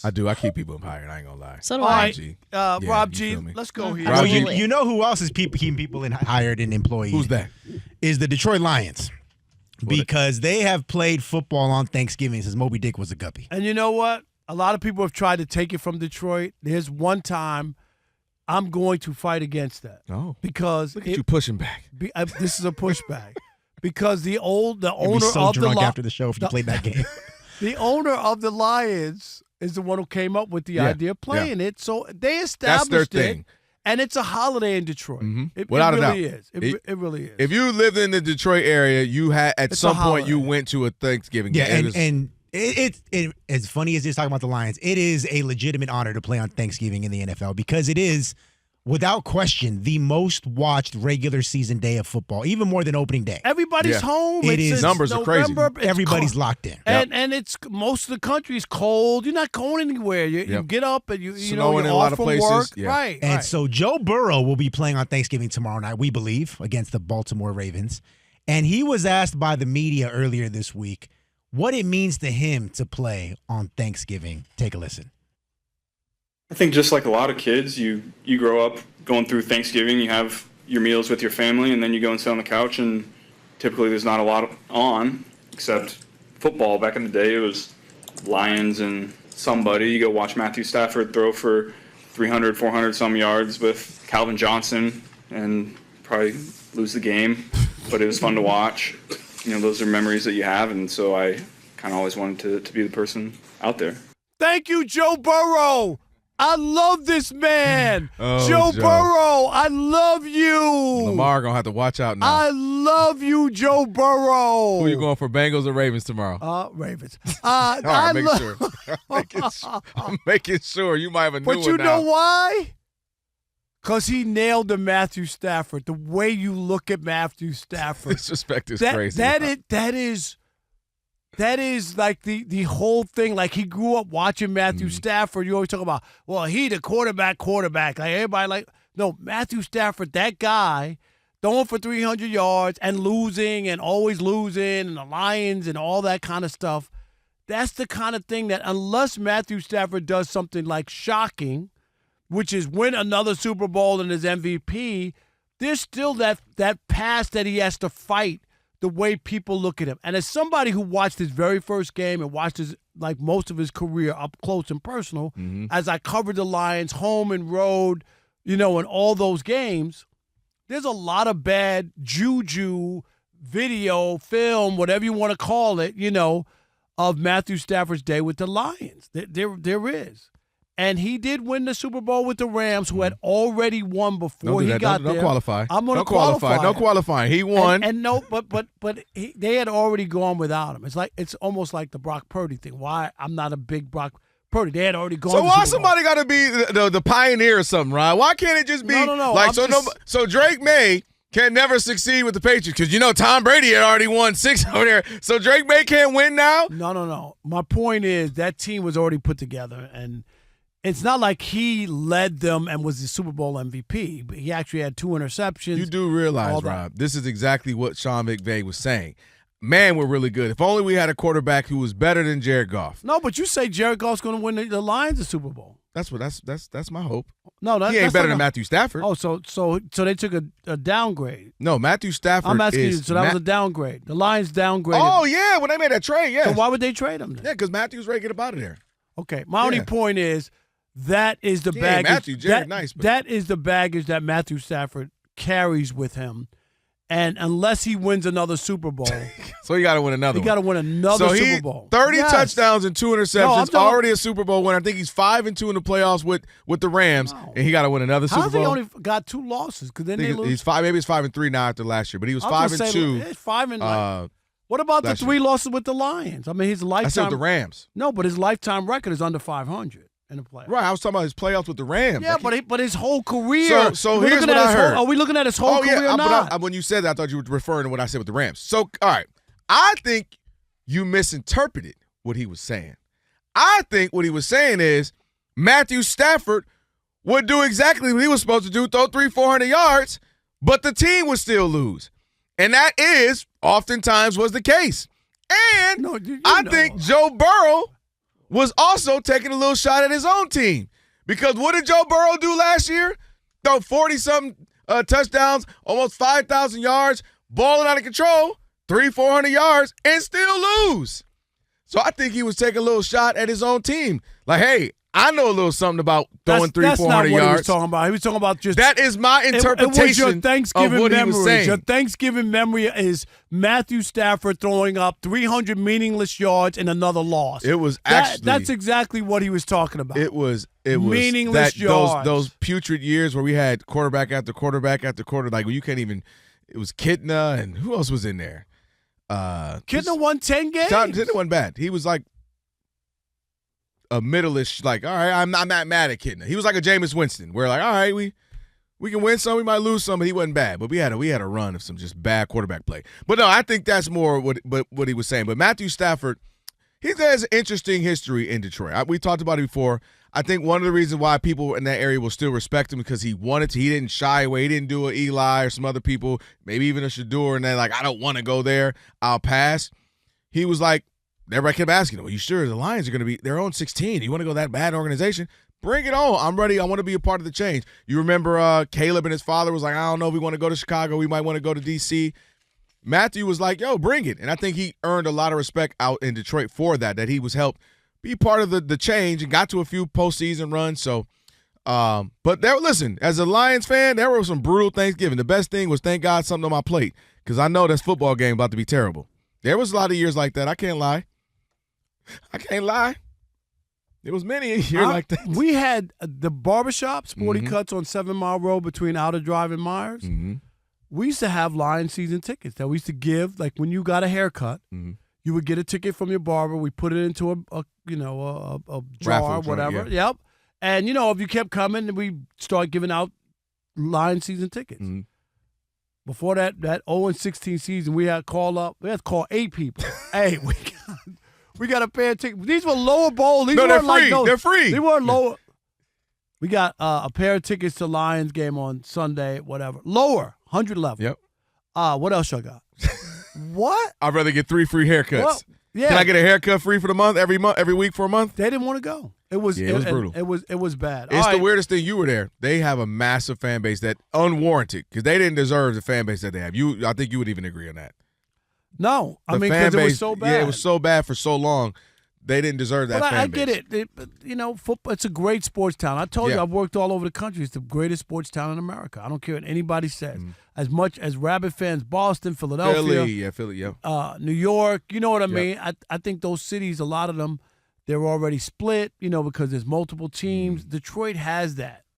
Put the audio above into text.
I do. I keep people hired. I ain't gonna lie. So do All I. right, Rob G, let's go here. Rob G. You know who else is keeping people hired and employed? Who's that? Is the Detroit Lions. Because they have played football on Thanksgiving since Moby Dick was a guppy. And you know what? A lot of people have tried to take it from Detroit. There's one time I'm going to fight against that. Oh, because look at you pushing back. This is a pushback. Because the owner You'd be so of the drunk after the show if you played that game. The owner of the Lions is the one who came up with the idea of playing it. So they established That's their thing. And it's a holiday in Detroit. Mm-hmm. Without a doubt. Is. It really is. If you lived in the Detroit area, you had at some point you went to a Thanksgiving game. And it's as funny as just talking about the Lions, it is a legitimate honor to play on Thanksgiving in the NFL because it is, without question, the most watched regular season day of football, even more than opening day. Everybody's home. Numbers are crazy. Everybody's locked in. And it's most of the country's cold. You're not going anywhere. You get up and you're in a off lot of from places. work. Yeah. Right. And so Joe Burrow will be playing on Thanksgiving tomorrow night, we believe, against the Baltimore Ravens. And he was asked by the media earlier this week what it means to him to play on Thanksgiving. Take a listen. I think just like a lot of kids, you grow up going through Thanksgiving, you have your meals with your family, and then you go and sit on the couch, and typically there's not a lot on, except football. Back in the day, it was Lions and somebody. You go watch Matthew Stafford throw for 300, 400 some yards with Calvin Johnson and probably lose the game, but it was fun to watch. Those are memories that you have, and so I kind of always wanted to be the person out there. Thank you, Joe Burrow. I love this man. Joe Burrow, I love you. Lamar going to have to watch out now. I love you, Joe Burrow. Who are you going for, Bengals or Ravens tomorrow? Ravens. All right, sure. I'm making sure. You might have a new one now. But you know why? Because he nailed the Matthew Stafford. The way you look at Matthew Stafford. Disrespect is crazy. That is like the whole thing. Like, he grew up watching Matthew Stafford. You always talk about, well, he the quarterback. Like, everybody no, Matthew Stafford, that guy, throwing for 300 yards and losing and always losing and the Lions and all that kind of stuff. That's the kind of thing that unless Matthew Stafford does something like shocking, which is win another Super Bowl and his MVP, there's still that past that he has to fight. The way people look at him. And as somebody who watched his very first game and watched his most of his career up close and personal, as I covered the Lions home and road, in all those games, there's a lot of bad juju, video, film, whatever you want to call it, of Matthew Stafford's day with the Lions. There is. And he did win the Super Bowl with the Rams, who had already won before he got there. Don't qualify. I'm going to qualify. No qualifying. He won. And no, but they had already gone without him. It's almost like the Brock Purdy thing. Why I'm not a big Brock Purdy. They had already gone. So why somebody got to be the pioneer or something, right? Why can't it just be no. So Drake May can never succeed with the Patriots because Tom Brady had already won 6 over there. So Drake May can't win now. No. My point is that team was already put together and. It's not like he led them and was the Super Bowl MVP, but he actually had 2 interceptions. You do realize, Rob, this is exactly what Sean McVay was saying. Man, we're really good. If only we had a quarterback who was better than Jared Goff. No, but you say Jared Goff's going to win the Lions the Super Bowl. That's my hope. No, he ain't better than Matthew Stafford. Oh, so they took a downgrade. No, Matthew Stafford. I'm asking you. So that was a downgrade. The Lions downgraded. Oh yeah, when they made that trade, yeah. So why would they trade him then? Yeah, because Matthew's ready to get up out of there. Okay, my only point is. That is the baggage. Matthew, Jared, nice. But. That is the baggage that Matthew Stafford carries with him, and unless he wins another Super Bowl, so he got to win another. He got to win another Super Bowl. 30 touchdowns and 2 interceptions. Already a Super Bowl winner. I think he's 5-2 in the playoffs with the Rams, and he got to win another Super Bowl. He only got 2 losses? Because then they lose. He's 5. Maybe it's 5-3 now after last year, but he was 5-2. It's 5 and. What about the 3 losses with the Lions? I mean, his lifetime. I said with the Rams. No, but his lifetime record is under 500. In the playoffs. Right, I was talking about his playoffs with the Rams. Yeah, but his whole career. So here's what I heard. Are we looking at his whole career or not? But when you said that, I thought you were referring to what I said with the Rams. So, all right, I think you misinterpreted what he was saying. I think what he was saying is Matthew Stafford would do exactly what he was supposed to do, throw 300-400 yards, but the team would still lose. And that oftentimes was the case. And I think Joe Burrow was also taking a little shot at his own team. Because what did Joe Burrow do last year? Throw 40-something touchdowns, almost 5,000 yards, balling out of control, 400 yards, and still lose. So I think he was taking a little shot at his own team. Like, hey, I know a little something about throwing 400 yards. That's not what he was talking about. He was talking about just that is my interpretation it was your Thanksgiving of what memory. he was saying. Your Thanksgiving memory is Matthew Stafford throwing up 300 meaningless yards in another loss. It was actually that's exactly what he was talking about. It was meaningless yards. Those putrid years where we had quarterback after quarterback after quarter, like you can't even. It was Kitna and who else was in there? Kitna won 10 games. Kitna wasn't bad. He was like a middle-ish, like, all right, I'm not mad at Kitna. He was like a Jameis Winston. We're like, all right, we can win some, we might lose some, but he wasn't bad. But we had a run of some just bad quarterback play. But no, I think that's more what he was saying. But Matthew Stafford, he has an interesting history in Detroit. We talked about it before. I think one of the reasons why people in that area will still respect him because he wanted to. He didn't shy away. He didn't do an Eli or some other people, maybe even a Shador, and they're like, I don't want to go there. I'll pass. He was like, everybody kept asking him, are you sure the Lions are going to be their own 16? You want to go that bad organization? Bring it on. I'm ready. I want to be a part of the change. You remember Caleb and his father was like, I don't know if we want to go to Chicago. We might want to go to D.C. Matthew was like, yo, bring it. And I think he earned a lot of respect out in Detroit for that he was helped be part of the change and got to a few postseason runs. So, but listen, as a Lions fan, there were some brutal Thanksgiving. The best thing was, thank God, something on my plate because I know this football game about to be terrible. There was a lot of years like that. I can't lie. There was many a year like that. We had the barbershop, Sporty Cuts on 7 Mile Road between Outer Drive and Myers. Mm-hmm. We used to have Lions season tickets that we used to give. Like when you got a haircut, you would get a ticket from your barber. We put it into a jar, whatever. Yeah. Yep. And, if you kept coming, we start giving out Lions season tickets. Mm-hmm. Before that 0-16 season, we had to call 8 people. Hey, we got a pair of tickets. These were lower bowl. These they're free. They're free. They weren't lower. We got a pair of tickets to Lions game on Sunday, whatever. Lower, 100 level. Yep. What else y'all got? What? I'd rather get 3 free haircuts. Well, yeah. Can I get a haircut free for the month, every week for a month? They didn't want to go. It was brutal. It was bad. It's the weirdest thing. You were there. They have a massive fan base that unwarranted because they didn't deserve the fan base that they have. I think you would even agree on that. No, because it was so bad. Yeah, it was so bad for so long. They didn't deserve that fan base. I get it. Football, it's a great sports town. I told you, I've worked all over the country. It's the greatest sports town in America. I don't care what anybody says. As much as Rabbit fans, Boston, Philadelphia, Philly, New York, you know what I mean? I think those cities, a lot of them, they're already split, because there's multiple teams. Detroit has that.